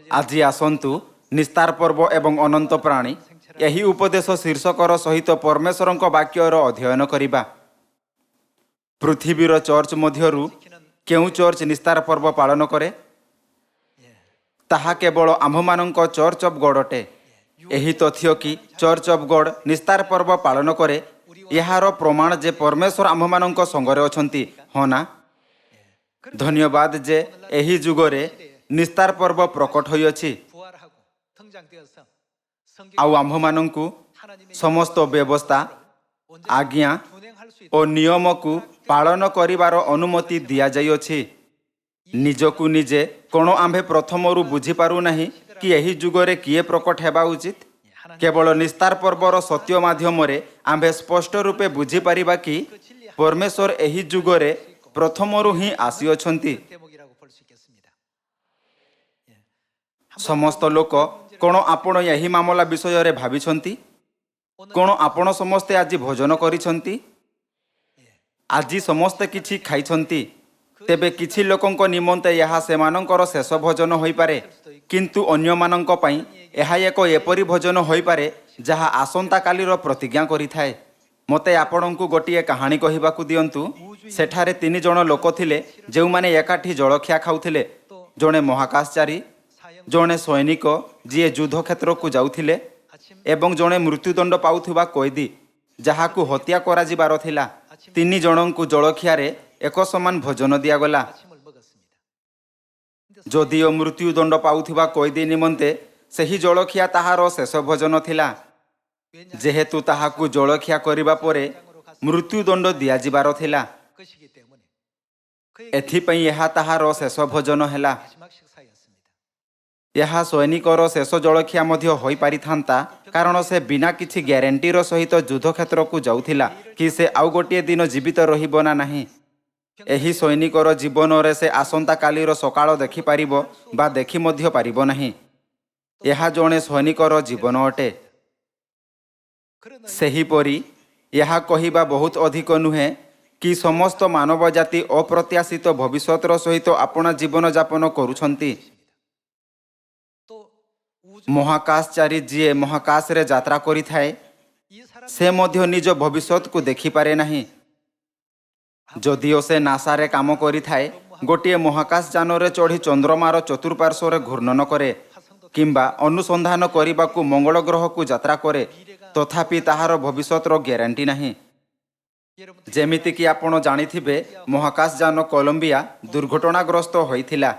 আজি आसन्तु निस्तार पर्व एवं अनंत प्राणी यही उपदेश शीर्षकर सहित परमेश्वरଙ୍କ वाक्यर अध्ययन करिबा। पृथ्वीर चर्च मध्यरु केउ चर्च निस्तार पर्व पालन करे ताहा केवल आम्भमानଙ୍କ चर्च ऑफ गॉड अटे। एही तथ्य कि चर्च ऑफ गॉड निस्तार पर्व पालन करे यार प्रमाण जे परमेश्वर आम्भमानଙ୍କ संगरे अछंती होना। धन्यवाद जे एही जुगरे निस्तार पर्व प्रकट होई अछि आउ आम्भमानଙ୍କୁ समस्त व्यवस्था आज्ञा और नियम को पालन करिवार अनुमति दिया जाई अछि। निजकु निजे कोन आम्भे प्रथमरु बुझी पारु नाही कि एही जुगरे किए प्रकट हेबा उचित। केवल निस्तार पर्वर सत्य माध्यम रे आम्भे स्पष्ट रूपे बुझी पारिबा कि परमेश्वर एही जुगरे प्रथमरु ही आसी अछंती। समस्त लोक कोन आपण यही मामला विषय रे भाबिछंती? कोन आपण समस्ते आज भोजन करिछंती? आज समस्ते किछि खाइछंती? तेबे किछि लोकंक निमंते यहा सेमानंकर शेष भोजन होई पारे, किंतु अन्य मानंक पई एहा एको एपरि भोजन होई पारे जहा आसंता कालीर प्रतिज्ञा करिथाए। मते आपणंकु गोटिए कहानी कहिबाकु दियंतु। सेठारे 3 जण लोक थिले जेउ माने एकाठी जलखिया खाउथिले। जणे महाकाशचारी, जणे सैनिक जिए युद्ध क्षेत्र को जाउथिले एवं जणे मृत्युदंड पाउथुबा कैदी जहाकु हत्या करा जिबार थिला। 3 जनंकु जलखियारे एक समान भोजन दियागला। जदिओ मृत्युदंड पाउथुबा कैदी निमंते सही जलखिया ताहार शेष भोजन थिला, जेहेतु ताहाकु जलखिया करिबा परे मृत्युदंड दिया जिबार थिला, एथिपई यहा ताहार शेष भोजन हेला। यहा सैनिकर शेष जलखिया मध्य होई पारि थांता, कारण से बिना किछि ग्यारंटीर सहित युद्ध क्षेत्र को जाउथिला कि से आउ गोटिए दिन जीवित रहिबो ना नाही। एही सैनिकर जीवन रे से आसंता कालीर सकाळ देखि पारिबो बा देखि मध्य पारिबो नाही। यहा जणे सैनिकर जीवन अटे। सेही परी यहा कहिबा बहुत अधिक नुहे कि समस्त मानव जाति अप्रत्याशित भविष्यतर सहित अपना जीवन यापन करुछंती। महाकाशचारी जीए महाकाश रे यात्रा करि थाए से मध्य निज भविष्यत को देखि पारे नाही। जदिओ से नासा रे काम करि थाए, गोटिए महाकाश यान रे चढ़ी चंद्रमार चतुर्पार्श्व रे घूर्णन करे किंबा अनुसंधान करिबाकु मंगल ग्रह को यात्रा करे, तथापि ताहार भविष्यतर ग्यारंटी नाही। जेमिति कि आपण जानिथिबे महाकाश यान कोलंबिया दुर्घटनाग्रस्त होइथिला।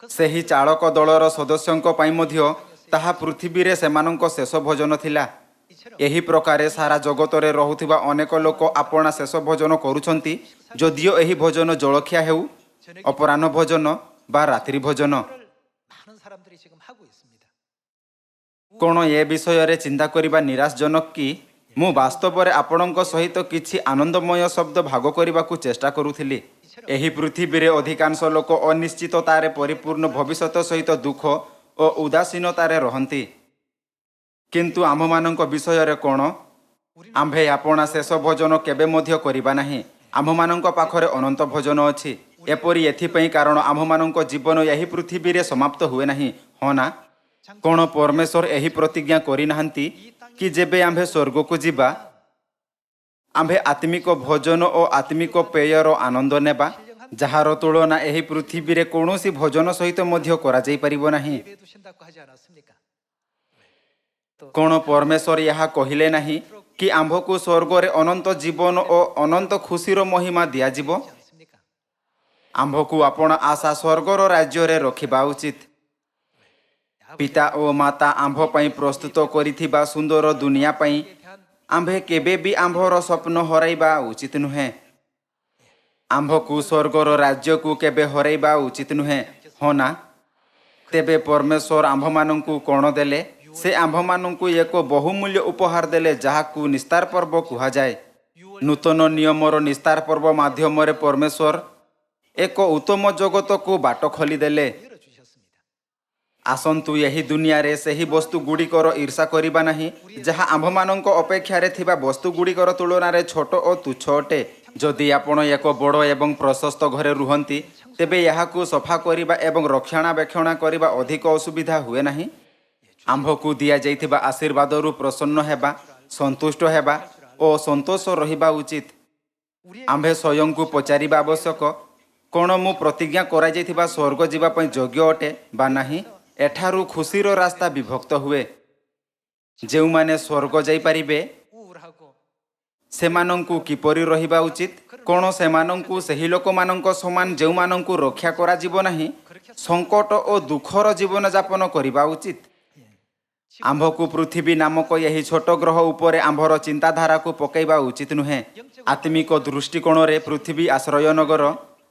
सेही चालक दलर सदस्यंक पई मध्य ताहा पृथ्वी रे सेमानंक शेष भोजन थिला। एही प्रकारे सारा जगत रे रहुथिबा अनेक लोक आपना शेष भोजन करूछंती, जदिओ एही भोजन जलखिया हेउ, अपराह्न भोजन बा रात्रि भोजन। कोन ए विषय रे चिंता करिबा निराशजनक कि मु वास्तव रे आपणंक सहित किछि आनंदमय शब्द भाग करिबाकु चेष्टा करूथिली। एही पृथ्वी रे अधिकांश लोक अनिश्चिततारे परिपूर्ण भविष्यत सहित दुख और उदासीनतारे रहंती, किंतु आम्भमानंक विषय रे कोन? आम्भे आपना शेष भोजन केबे मध्य करिबा नाही। आम्भमानंक पाखरे अनंत भोजन अछि। एपरि एथिपई कारण आम्भमानंक जीवन यही पृथ्वी रे समाप्त हुए नाही, होना? कोन परमेश्वर एही प्रतिज्ञा करि नाहंती कि जेबे आम्भे स्वर्ग को जिबा आम्भे आत्मिक भोजन और आत्मिक पेयर आनंद नेबा, जहार तुलना एही पृथ्वी रे कोनोसी भोजन सहित मध्य करा जाई परिबो नाही। कोन परमेश्वर यहा कहिले नाही कि आम्भको स्वर्ग रे अनंत जीवन और अनंत खुशीर महिमा दिया जिवो? आम्भको आपण आशा स्वर्गर राज्य रे रखिबा उचित। पिता और माता आम्भ पई प्रस्तुत करिथिबा सुंदर दुनिया पई आम्भे केबे भी आम्भर स्वप्न हराइबा उचित नुहे। आम्भको स्वर्गर राज्य को केबे हराइबा उचित नुहे, होना? तेबे परमेश्वर आम्भमानंकु कोन देले? से आम्भमानंकु एक बहुमूल्य उपहार देले, जहाकु निस्तार पर्व कुहा जाए। नूतन नियमर निस्तार पर्व माध्यम रे परमेश्वर एक उत्तम जगत को बाट खोली देले। आसंतु यही दुनिया रे सही वस्तु गुड़िकर ईर्षा करिबा नाही, जहा आम्भमानंक अपेक्षा रे थिबा वस्तु गुड़िकर तुलना रे छोट और तुच्छ अटे। जदि आपण एक बड़ एवं प्रशस्त घरे रुहंती, ତେବେ ଏହାକୁ ସଫା କରିବା ଏବଂ ରକ୍ଷଣାବେକ୍ଷଣ କରିବା ଅଧିକ ଅସୁବିଧା ହୁଏ ନାହିଁ। ଆମ୍ଭକୁ ଦିଆଯାଇଥିବା ଆଶୀର୍ବାଦରୁ ପ୍ରସନ୍ନ ହେବା, ସନ୍ତୁଷ୍ଟ ହେବା ଓ ସନ୍ତୋଷ ରହିବା ଉଚିତ। ଆମ୍ଭେ ସ୍ୱୟଂକୁ ପଚାରିବା ଆବଶ୍ୟକ, କ'ଣ ମୁଁ ପ୍ରତିଜ୍ଞା କରାଯାଇଥିବା ସ୍ୱର୍ଗ ଯିବା ପାଇଁ ଯୋଗ୍ୟ ଅଟେ ବା ନାହିଁ? ଏଠାରୁ ଖୁସିର ରାସ୍ତା ବିଭକ୍ତ ହୁଏ। ଯେଉଁମାନେ ସ୍ୱର୍ଗ ଯାଇପାରିବେ ସେମାନଙ୍କୁ କିପରି ରହିବା ଉଚିତ? କ'ଣ ସେମାନଙ୍କୁ ସେହି ଲୋକମାନଙ୍କ ସମାନ ଯେଉଁମାନଙ୍କୁ ରକ୍ଷା କରାଯିବ ନାହିଁ ସଙ୍କଟ ଓ ଦୁଃଖର ଜୀବନଯାପନ କରିବା ଉଚିତ? ଆମ୍ଭକୁ ପୃଥିବୀ ନାମକ ଏହି ଛୋଟ ଗ୍ରହ ଉପରେ ଆମ୍ଭର ଚିନ୍ତାଧାରାକୁ ପକାଇବା ଉଚିତ ନୁହେଁ। ଆତ୍ମିକ ଦୃଷ୍ଟିକୋଣରେ ପୃଥିବୀ ଆଶ୍ରୟ ନଗର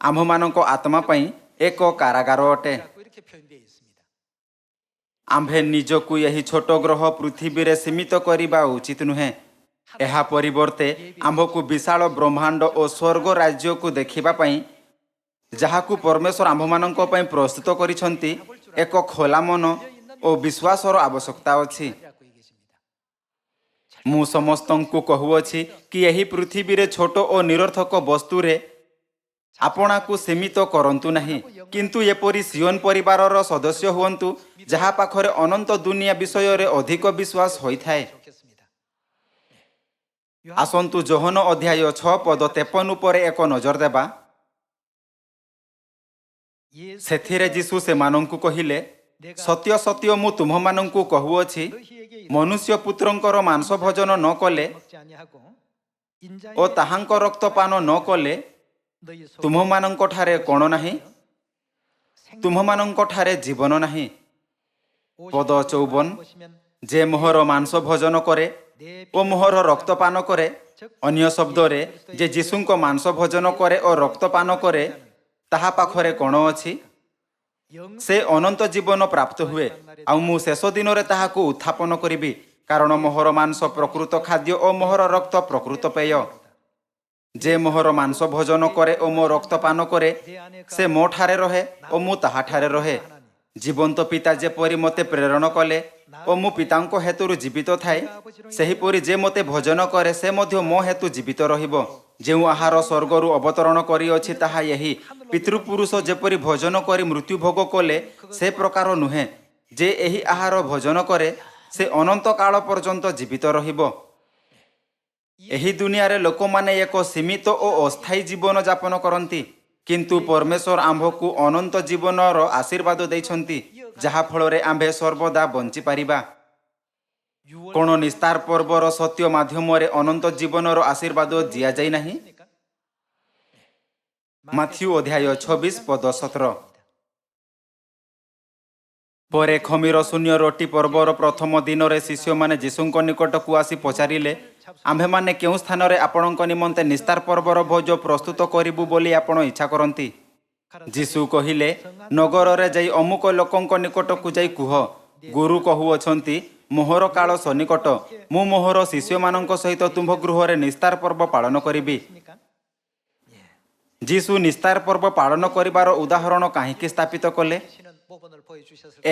ଆମ୍ଭମାନଙ୍କ ଆତ୍ମା ପାଇଁ ଏକ କାରାଗାର ଅଟେ। ଆମ୍ଭେ ନିଜକୁ ଏହି ଛୋଟ ଗ୍ରହ ପୃଥିବୀରେ ସୀମିତ କରିବା ଉଚିତ ନୁହେଁ। ଏହା ପରିବର୍ତ୍ତେ ଆମ୍ଭକୁ ବିଶାଳ ବ୍ରହ୍ମାଣ୍ଡ ଓ ସ୍ୱର୍ଗ ରାଜ୍ୟକୁ ଦେଖିବା ପାଇଁ, ଯାହାକୁ ପରମେଶ୍ୱର ଆମ୍ଭମାନଙ୍କ ପାଇଁ ପ୍ରସ୍ତୁତ କରିଛନ୍ତି, ଏକ ଖୋଲା ମନ ଓ ବିଶ୍ୱାସର ଆବଶ୍ୟକତା ଅଛି। ମୁଁ ସମସ୍ତଙ୍କୁ କହୁଅଛି କି ଏହି ପୃଥିବୀରେ ଛୋଟ ଓ ନିରର୍ଥକ ବସ୍ତୁରେ ଆପଣାକୁ ସୀମିତ କରନ୍ତୁ ନାହିଁ, କିନ୍ତୁ ଏପରି ସିଓନ ପରିବାରର ସଦସ୍ୟ ହୁଅନ୍ତୁ ଯାହା ପାଖରେ ଅନନ୍ତ ଦୁନିଆ ବିଷୟରେ ଅଧିକ ବିଶ୍ୱାସ ହୋଇଥାଏ। ଆସନ୍ତୁ ଯୋହନ ଅଧ୍ୟାୟ 6:53 ଉପରେ ଏକ ନଜର ଦେବା। ସେଥିରେ ଯୀଶୁ ସେମାନଙ୍କୁ କହିଲେ, ସତ୍ୟ ସତ୍ୟ ମୁଁ ତୁମ୍ଭମାନଙ୍କୁ କହୁଅଛି, ମନୁଷ୍ୟ ପୁତ୍ରଙ୍କର ମାଂସ ଭୋଜନ ନ କଲେ ଓ ତାହାଙ୍କ ରକ୍ତପାନ ନ କଲେ ତୁମ୍ଭମାନଙ୍କଠାରେ କ'ଣ ନାହିଁ? ତୁମ୍ଭମାନଙ୍କଠାରେ ଜୀବନ ନାହିଁ। ପଦ 54, ଯେ ମୋହର ମାଂସ ଭୋଜନ କରେ ଓ ମୋହର ରକ୍ତପାନ କରେ, ଅନ୍ୟ ଶବ୍ଦରେ ଯେ ଯୀଶୁଙ୍କ ମାଂସ ଭୋଜନ କରେ ଓ ରକ୍ତପାନ କରେ, ତାହା ପାଖରେ କ'ଣ ଅଛି? ସେ ଅନନ୍ତ ଜୀବନ ପ୍ରାପ୍ତ ହୁଏ, ଆଉ ମୁଁ ଶେଷ ଦିନରେ ତାହାକୁ ଉତ୍ଥାପନ କରିବି, କାରଣ ମୋହର ମାଂସ ପ୍ରକୃତ ଖାଦ୍ୟ ଓ ମୋହର ରକ୍ତ ପ୍ରକୃତ ପେୟ। ଯେ ମୋହର ମାଂସ ଭୋଜନ କରେ ଓ ମୋ ରକ୍ତପାନ କରେ, ସେ ମୋ ଠାରେ ରହେ ଓ ମୁଁ ତାହାଠାରେ ରହେ। ଜୀବନ୍ତ ପିତା ଯେପରି ମୋତେ ପ୍ରେରଣ କଲେ ଓ ମୁଁ ପିତାଙ୍କ ହେତୁରୁ ଜୀବିତ ଥାଏ, ସେହିପରି ଯେ ମୋତେ ଭୋଜନ କରେ ସେ ମଧ୍ୟ ମୋ ହେତୁ ଜୀବିତ ରହିବ। ଯେଉଁ ଆହାର ସ୍ୱର୍ଗରୁ ଅବତରଣ କରିଅଛି ତାହା ଏହି, ପିତୃପୁରୁଷ ଯେପରି ଭୋଜନ କରି ମୃତ୍ୟୁ ଭୋଗ କଲେ ସେ ପ୍ରକାର ନୁହେଁ। ଯେ ଏହି ଆହାର ଭୋଜନ କରେ ସେ ଅନନ୍ତ କାଳ ପର୍ଯ୍ୟନ୍ତ ଜୀବିତ ରହିବ। ଏହି ଦୁନିଆରେ ଲୋକମାନେ ଏକ ସୀମିତ ଓ ଅସ୍ଥାୟୀ ଜୀବନ ଯାପନ କରନ୍ତି, କିନ୍ତୁ ପରମେଶ୍ୱର ଆମ୍ଭକୁ ଅନନ୍ତ ଜୀବନର ଆଶୀର୍ବାଦ ଦେଇଛନ୍ତି, ଯାହାଫଳରେ ଆମ୍ଭେ ସର୍ବଦା ବଞ୍ଚିପାରିବା। କ'ଣ ନିସ୍ତାର ପର୍ବର ସତ୍ୟ ମାଧ୍ୟମରେ ଅନନ୍ତ ଜୀବନର ଆଶୀର୍ବାଦ ଦିଆଯାଇ ନାହିଁ? ମାଥ୍ୟୁ ଅଧ୍ୟାୟ 26:17। ପରେ ଖମିର ଶୂନ୍ୟ ରୋଟି ପର୍ବର ପ୍ରଥମ ଦିନରେ ଶିଷ୍ୟମାନେ ଯୀଶୁଙ୍କ ନିକଟକୁ ଆସି ପଚାରିଲେ, ଆମ୍ଭେମାନେ କେଉଁ ସ୍ଥାନରେ ଆପଣଙ୍କ ନିମନ୍ତେ ନିସ୍ତାର ପର୍ବର ଭୋଜ ପ୍ରସ୍ତୁତ କରିବୁ ବୋଲି ଆପଣ ଇଚ୍ଛା କରନ୍ତି? ଯୀଶୁ କହିଲେ, ନଗରରେ ଯାଇ ଅମୁକ ଲୋକଙ୍କ ନିକଟକୁ ଯାଇ କୁହ, ଗୁରୁ କହୁଅଛନ୍ତି, ମୋହର କାଳ ସନ୍ନିକଟ, ମୁଁ ମୋହର ଶିଷ୍ୟମାନଙ୍କ ସହିତ ତୁମ୍ଭ ଗୃହରେ ନିସ୍ତାର ପର୍ବ ପାଳନ କରିବି। ଯୀଶୁ ନିସ୍ତାର ପର୍ବ ପାଳନ କରିବାର ଉଦାହରଣ କାହିଁକି ସ୍ଥାପିତ କଲେ?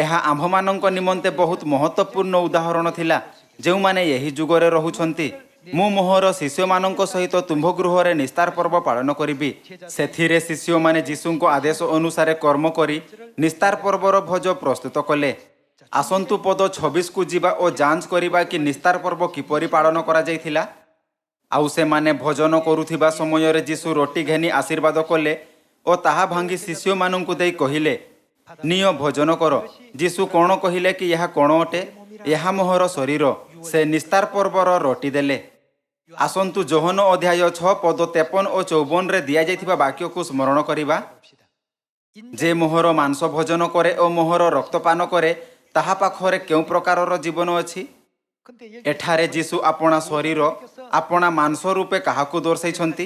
ଏହା ଆମ୍ଭମାନଙ୍କ ନିମନ୍ତେ ବହୁତ ମହତ୍ୱପୂର୍ଣ୍ଣ ଉଦାହରଣ ଥିଲା, ଯେଉଁମାନେ ଏହି ଯୁଗରେ ରହୁଛନ୍ତି। ମୁଁ ମୋହର ଶିଷ୍ୟମାନଙ୍କ ସହିତ ତୁମ୍ଭ ଗୃହରେ ନିସ୍ତାର ପର୍ବ ପାଳନ କରିବି। ସେଥିରେ ଶିଷ୍ୟମାନେ ଯୀଶୁଙ୍କ ଆଦେଶ ଅନୁସାରେ କର୍ମ କରି ନିସ୍ତାର ପର୍ବର ଭୋଜ ପ୍ରସ୍ତୁତ କଲେ। ଆସନ୍ତୁ ପଦ 26କୁ ଯିବା ଓ ଯାଞ୍ଚ କରିବା କି ନିସ୍ତାର ପର୍ବ କିପରି ପାଳନ କରାଯାଇଥିଲା। ଆଉ ସେମାନେ ଭୋଜନ କରୁଥିବା ସମୟରେ ଯୀଶୁ ରୋଟି ଘେନି ଆଶୀର୍ବାଦ କଲେ ଓ ତାହା ଭାଙ୍ଗି ଶିଷ୍ୟମାନଙ୍କୁ ଦେଇ କହିଲେ, ନିଅ ଭୋଜନ କର। ଯୀଶୁ କ'ଣ କହିଲେ କି ଏହା କ'ଣ ଅଟେ? ଏହା ମୋହର ଶରୀର। ସେ ନିସ୍ତାର ପର୍ବର ରୋଟି ଦେଲେ। ଆସନ୍ତୁ ଯୋହନ ଅଧ୍ୟାୟ 6:53 ଓ 54ରେ ଦିଆଯାଇଥିବା ବାକ୍ୟକୁ ସ୍ମରଣ କରିବା। ଯେ ମୋହର ମାଂସ ଭୋଜନ କରେ ଓ ମୋହର ରକ୍ତପାନ କରେ, ତାହା ପାଖରେ କେଉଁ ପ୍ରକାରର ଜୀବନ ଅଛି? ଏଠାରେ ଯୀଶୁ ଆପଣା ଶରୀର, ଆପଣା ମାଂସ ରୂପେ କାହାକୁ ଦର୍ଶାଇଛନ୍ତି?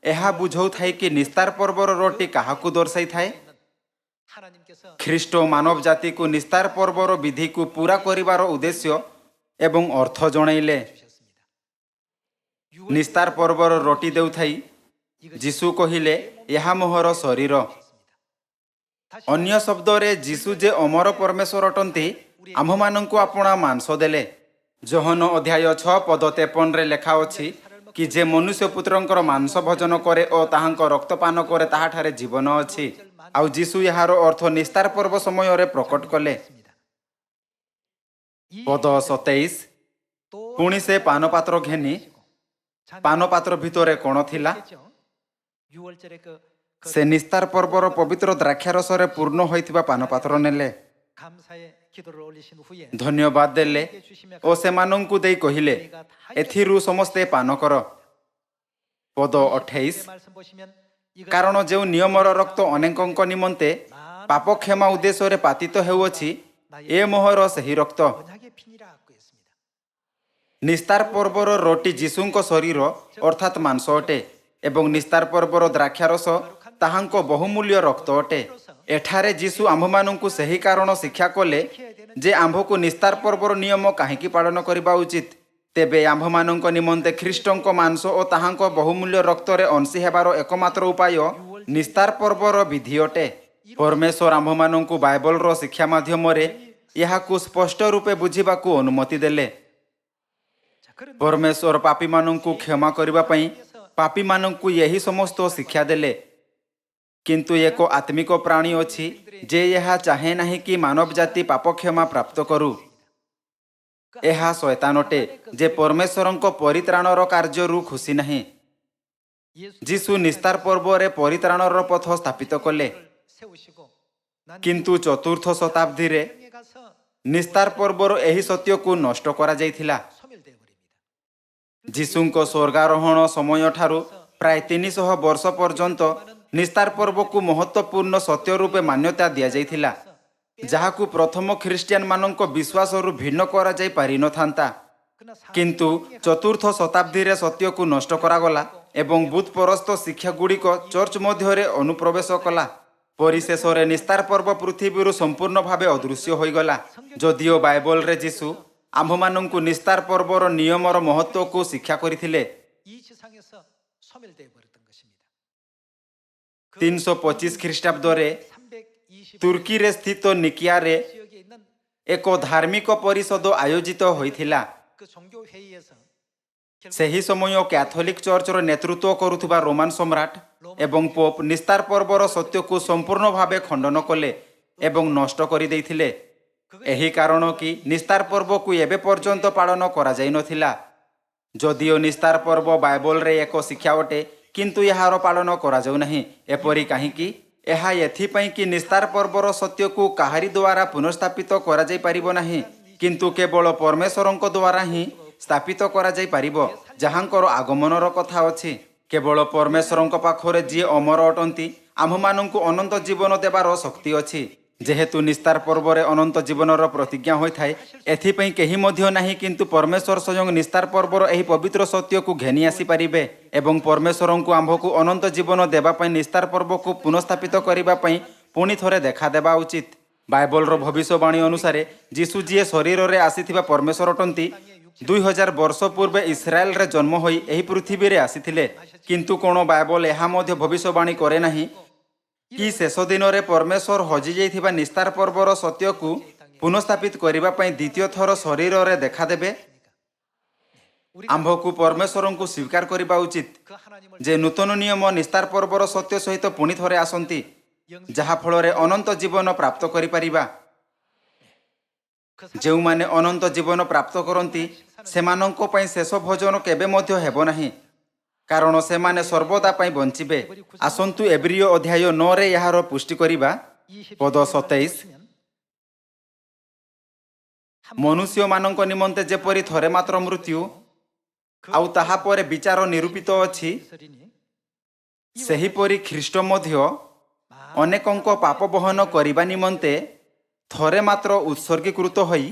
ଏହା ବୁଝାଉଥାଏ କି ନିସ୍ତାର ପର୍ବର ରୋଟି କାହାକୁ ଦର୍ଶାଇଥାଏ? ଖ୍ରୀଷ୍ଟ ମାନବ ଜାତିକୁ ନିସ୍ତାର ପର୍ବର ବିଧିକୁ ପୂରା କରିବାର ଉଦ୍ଦେଶ୍ୟ ଏବଂ ଅର୍ଥ ଜଣାଇଲେ। ନିସ୍ତାର ପର୍ବର ରୋଟି ଦେଉଥାଇ ଯୀଶୁ କହିଲେ, ଏହା ମୋହର ଶରୀର। ଅନ୍ୟ ଶବ୍ଦରେ ଯୀଶୁ ଯେ ଅମର ପରମେଶ୍ୱର ଅଟନ୍ତି, ଆମ୍ଭମାନଙ୍କୁ ଆପଣା ମାଂସ ଦେଲେ। ଯୋହନ ଅଧ୍ୟାୟ 6:53ରେ ଲେଖା ଅଛି, कि जे मनुष्य पुत्रंकर मांस भोजन करे ओ ताहांक रक्तपान करे ताहाठारे जीवन अछि। आउ जीशु यार अर्थ निस्तार पर्व समय रे प्रकट कले। पद 27 पुणी से पानपात्र घेनी पानपात्र भितरे कोण थिला से निस्तार पर्वर पवित्र द्राक्षारस रे पूर्ण होइथिबा पानपात्र नेले धन्यवाद देले ओ सेमानंकु देई कहिले एथिरु समस्ते पान कर। पद 28 कारण जो नियमर रक्त अनेकंक निमंते पाप क्षमा उद्देश्य रे पातित हेउअछि ए मोहर सही रक्त। निस्तार पर्वर रोटी जीशुंक शरीर अर्थात मांस अटे एवं निस्तार पर्वर द्राक्षारस ताहांक बहुमूल्य रक्त अटे। एठारे जीशु आम्भमानंकु सही कारण शिक्षा कले जे आम्भकु निस्तार पर्वर नियम काहेकि पालन करबा उचित। तेबे आम्भमानंक निमंते ख्रीष्टंक मांस ओ ताहांक बहुमूल्य रक्तरे अंशी हेबार एकमात्र उपाय निस्तार पर्वर विधि अटे। परमेश्वर आम्भमानंकु बाइबलर शिक्षा माध्यमरे याहाकु स्पष्ट रूपे बुझिबाकु अनुमति देले। परमेश्वर पापी मानंकु क्षमा करबा पई पापी मानंकु यही समस्त शिक्षा देले। किंतु एक आत्मिक प्राणी अछि जे यह चाहे नहीं कि मानव जाति पाप क्षमा प्राप्त करू। यह शैतान अटे जे परमेश्वरंक परित्राणर कार्यरु खुशी नहीं। जीशु निस्तार पर्व रे परित्राणर पथ स्थापित कले। किंतु चतुर्थ शताब्दी रे निस्तार पर्वर एही सत्य को नष्ट करा जायथिला। जीशुंक स्वर्गारोहण समय ठारू प्राय 300 वर्ष पर्यंत निस्तार पर्व को महत्वपूर्ण सत्य रूपे मान्यता दिया जायथिला जहाकु प्रथम ख्रीस्टियन मानक विश्वास रु भिन्न करा जाय पारि न थांता। किंतु चतुर्थ शताब्दी रे सत्य को नष्ट करागला एवं बुत परस्त शिक्षा गुड़िक चर्च मध्य अनुप्रवेश कला। परिशेष रे निस्तार पर्व पृथ्वी संपूर्ण भावे अदृश्य होइगला। जदिओ बाइबल रे जीशु आम्भमानंकु निस्तार पर्वर नियमर महत्व को शिक्षा करिथिले। 325 ख्रीष्टाब्द रे तुर्की रे स्थित निकिया रे एक धार्मिक परिषद आयोजित होइथिला। सही समय कैथोलिक चर्चर नेतृत्व करुथुबा रोमान सम्राट एवं पोप निस्तार पर्वर सत्य को संपूर्ण भावे खंडन कले एवं नष्ट करि दैथिले। एही कारण कि निस्तार पर्व को एबे पर्यंत पालन करा जाय नथिला। जदिओ निस्तार पर्व बाइबल रे एक शिक्षा अटे किंतु यार पालन करा जाउ नहीं। एपरि काहेकि एहा एथिपई कि निस्तार पर्वर सत्य को काहारी द्वारा पुनर्स्थापित करा जाय परिबो नहीं किंतु केवल परमेश्वरंक द्वारा ही स्थापित करा जाय परिबो जहांकर आगमनर कथा अछि। केवल परमेश्वरंक पाखरे जी अमर अटंती आम्भमानंकु अनंत जीवन देवार शक्ति अछि। जेहेतु निस्तार पर्व रे अनंत जीवनर प्रतिज्ञा होई थाए एथिपई केही मध्य नाही किंतु परमेश्वर स्वयं निस्तार पर्वर एही पवित्र सत्य को घेनी आसी परिबे एवं परमेश्वरंकु आम्भकु अनंत जीवन देबा पई निस्तार पर्व को पुनर्स्थापित करिबा पई पुणी थरे देखा देबा उचित। बाइबलर भविष्यवाणी अनुसारे जीशु जी शरीर रे आसीथिबा परमेश्वर अटंती 2000 वर्ष पूर्वे इस्राएल रे जन्म होई एही पृथ्वी रे आसीथिले। किंतु कोन बाइबल एहा मध्य भविष्यवाणी करे नाही कि शेष दिन रे परमेश्वर हजि जाइथिबा निस्तार पर्वर सत्य को पुनर्स्थापित करिबा पई द्वितीय थर शरीर रे देखा देबे। आम्भकु परमेश्वरंकु स्वीकार करिबा उचित जे नूतन नियम निस्तार पर्वर सत्य सहित पुणी थरे आसंती जहा फल रे अनंत जीवन प्राप्त करि परिबा। जेउ माने अनंत जीवन प्राप्त करंती सेमानंको पई शेष भोजन केबे मध्य हेबो नाही कारण से माने सर्वदा पई बंचिबे। आसंतु एब्रियो अध्याय 9 रे यार पुष्टि करिबा। पद 27 मनुष्य मानंक निमंते जेपरि थरे मात्र मृत्यु आउ ताहा परे विचार निरूपित अछि सेहीपरि ख्रीष्ट मध्य अनेकंक पाप बहन करिबा निमंते थरे मात्र उत्सर्गीकृत होई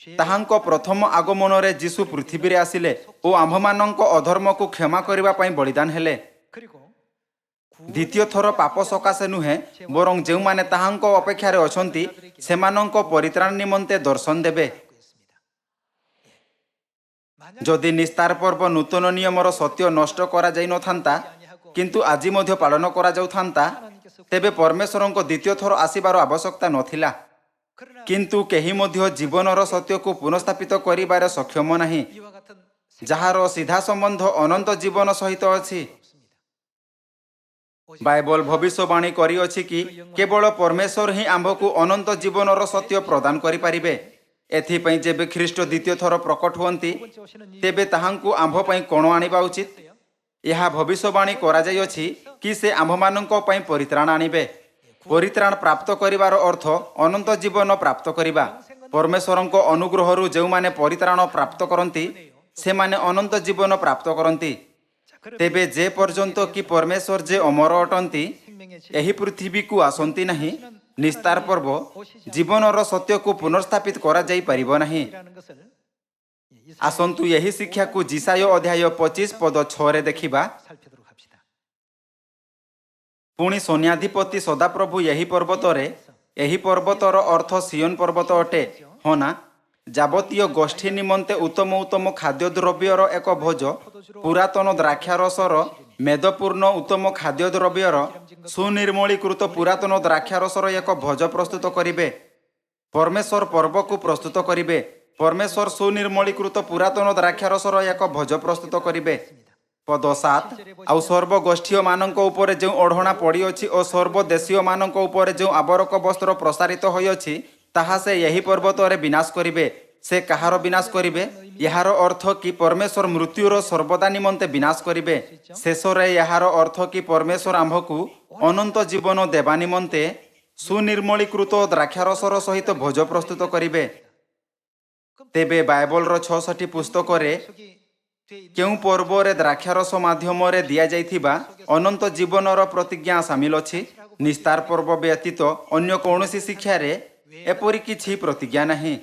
ताहांक प्रथम आगमन रे जीशु पृथ्वी रे आसिले ओ आम्भमानंक अधर्म को क्षमा करिबा पई बलिदान हेले। द्वितीय थर पाप सकाशे नुहे बरं जेउ माने ताहांक अपेक्षा रे अछंती सेमानंक परित्राण निमंते दर्शन देबे। जदि निस्तार पर्व नूतन नियमर सत्य नष्ट करा जाय नथांता किंतु आजि मध्य पालन करा जाउथांता तेबे परमेश्वरंक द्वितीय थर आसीबार आवश्यकता नथिला। किंतु केही मध्य जीवनर सत्य को पुनर्स्थापित करिबार सक्षम नाही ଯାହାର ସିଧା ସମ୍ବନ୍ଧ ଅନନ୍ତ ଜୀବନ ସହିତ ଅଛି। ବାଇବଲ ଭବିଷ୍ୟବାଣୀ କରିଅଛି କି କେବଳ ପରମେଶ୍ୱର ହିଁ ଆମ୍ଭକୁ ଅନନ୍ତ ଜୀବନର ସତ୍ୟ ପ୍ରଦାନ କରିପାରିବେ। ଏଥିପାଇଁ ଯେବେ ଖ୍ରୀଷ୍ଟ ଦ୍ୱିତୀୟ ଥର ପ୍ରକଟ ହୁଅନ୍ତି ତେବେ ତାହାଙ୍କୁ ଆମ୍ଭ ପାଇଁ କ'ଣ ଆଣିବା ଉଚିତ? ଏହା ଭବିଷ୍ୟବାଣୀ କରାଯାଇଅଛି କି ସେ ଆମ୍ଭମାନଙ୍କ ପାଇଁ ପରିତ୍ରାଣ ଆଣିବେ। ପରିତ୍ରାଣ ପ୍ରାପ୍ତ କରିବାର ଅର୍ଥ ଅନନ୍ତ ଜୀବନ ପ୍ରାପ୍ତ କରିବା। ପରମେଶ୍ୱରଙ୍କ ଅନୁଗ୍ରହରୁ ଯେଉଁମାନେ ପରିତ୍ରାଣ ପ୍ରାପ୍ତ କରନ୍ତି ସେମାନେ ଅନନ୍ତ ଜୀବନ ପ୍ରାପ୍ତ କରନ୍ତି। ତେବେ ଯେ ପର୍ଯ୍ୟନ୍ତ କି ପରମେଶ୍ୱର ଯେ ଅମର ଅଟନ୍ତି ଏହି ପୃଥିବୀକୁ ଆସନ୍ତି ନାହିଁ, ନିସ୍ତାର ପର୍ବ ଜୀବନର ସତ୍ୟକୁ ପୁନର୍ସ୍ଥାପିତ କରାଯାଇପାରିବ ନାହିଁ। ଆସନ୍ତୁ ଏହି ଶିକ୍ଷାକୁ ଯିଶାୟ ଅଧ୍ୟାୟ 25 ପଦ 6ରେ ଦେଖିବା। ପୁଣି ସୈନ୍ୟାଧିପତି ସଦାପ୍ରଭୁ ଏହି ପର୍ବତର ଅର୍ଥ ସିୟନ ପର୍ବତ ଅଟେ। ହଁ ନା? ଯାବତୀୟ ଗୋଷ୍ଠୀ ନିମନ୍ତେ ଉତ୍ତମ ଉତ୍ତମ ଖାଦ୍ୟଦ୍ରବ୍ୟର ଏକ ଭୋଜ, ପୁରାତନ ଦ୍ରାକ୍ଷାରସର ମେଦପୂର୍ଣ୍ଣ ଉତ୍ତମ ଖାଦ୍ୟଦ୍ରବ୍ୟର ସୁନିର୍ମଳୀକୃତ ପୁରାତନ ଦ୍ରାକ୍ଷାରସର ଏକ ଭୋଜ ପ୍ରସ୍ତୁତ କରିବେ। ପରମେଶ୍ୱର ପର୍ବକୁ ପ୍ରସ୍ତୁତ କରିବେ। ପରମେଶ୍ୱର ସୁନିର୍ମଳୀକୃତ ପୁରାତନ ଦ୍ରାକ୍ଷାରସର ଏକ ଭୋଜ ପ୍ରସ୍ତୁତ କରିବେ। ପଦ 7 ଆଉ ସର୍ବଗୋଷ୍ଠୀୟମାନଙ୍କ ଉପରେ ଯେଉଁ ଓଢ଼ଣା ପଡ଼ିଅଛି ଓ ସର୍ବଦେଶୀୟମାନଙ୍କ ଉପରେ ଯେଉଁ ଆବରକ ବସ୍ତ୍ର ପ୍ରସାରିତ ହୋଇଅଛି ତାହା ସେ ଏହି ପର୍ବତରେ ବିନାଶ କରିବେ। ସେ କାହାର ବିନାଶ କରିବେ? ଏହାର ଅର୍ଥ କି ପରମେଶ୍ୱର ମୃତ୍ୟୁର ସର୍ବଦା ନିମନ୍ତେ ବିନାଶ କରିବେ। ଶେଷରେ ଏହାର ଅର୍ଥ କି ପରମେଶ୍ୱର ଆମ୍ଭକୁ ଅନନ୍ତ ଜୀବନ ଦେବା ନିମନ୍ତେ ସୁନିର୍ମଳୀକୃତ ଦ୍ରାକ୍ଷାରସର ସହିତ ଭୋଜ ପ୍ରସ୍ତୁତ କରିବେ। ତେବେ ବାଇବଲର 66 ପୁସ୍ତକରେ କେଉଁ ପର୍ବରେ ଦ୍ରାକ୍ଷାରସ ମାଧ୍ୟମରେ ଦିଆଯାଇଥିବା ଅନନ୍ତ ଜୀବନର ପ୍ରତିଜ୍ଞା ସାମିଲ ଅଛି? ନିସ୍ତାର ପର୍ବ ବ୍ୟତୀତ ଅନ୍ୟ କୌଣସି ଶିକ୍ଷାରେ ଏପରି କିଛି ପ୍ରତିଜ୍ଞା ନାହିଁ।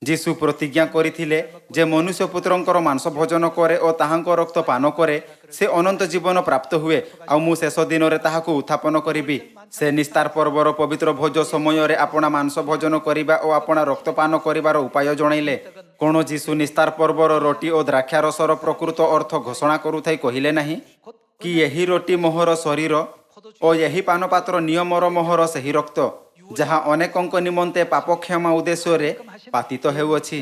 ଯୀଶୁ ପ୍ରତିଜ୍ଞା କରିଥିଲେ ଯେ ମନୁଷ୍ୟ ପୁତ୍ରଙ୍କର ମାଂସ ଭୋଜନ କରେ ଓ ତାହାଙ୍କ ରକ୍ତ ପାନ କରେ ସେ ଅନନ୍ତ ଜୀବନ ପ୍ରାପ୍ତ ହୁଏ, ଆଉ ମୁଁ ଶେଷ ଦିନରେ ତାହାକୁ ଉତ୍ଥାପନ କରିବି। ସେ ନିସ୍ତାର ପର୍ବର ପବିତ୍ର ଭୋଜ ସମୟରେ ଆପଣା ମାଂସ ଭୋଜନ କରିବା ଓ ଆପଣା ରକ୍ତ ପାନ କରିବାର ଉପାୟ ଜଣାଇଲେ। କ'ଣ ଯୀଶୁ ନିସ୍ତାର ପର୍ବର ରୋଟି ଓ ଦ୍ରାକ୍ଷାରସର ପ୍ରକୃତ ଅର୍ଥ ଘୋଷଣା କରୁଥାଇ କହିଲେ ନାହିଁ କି ଏହି ରୋଟି ମୋହର ଶରୀର ଓ ଏହି ପାନପାତ୍ର ନିୟମର ମୋହର ସେହି ରକ୍ତ ଯାହା ଅନେକଙ୍କ ନିମନ୍ତେ ପାପକ୍ଷମା ଉଦ୍ଦେଶ୍ୟରେ ପାତିତ ହେଉଅଛି?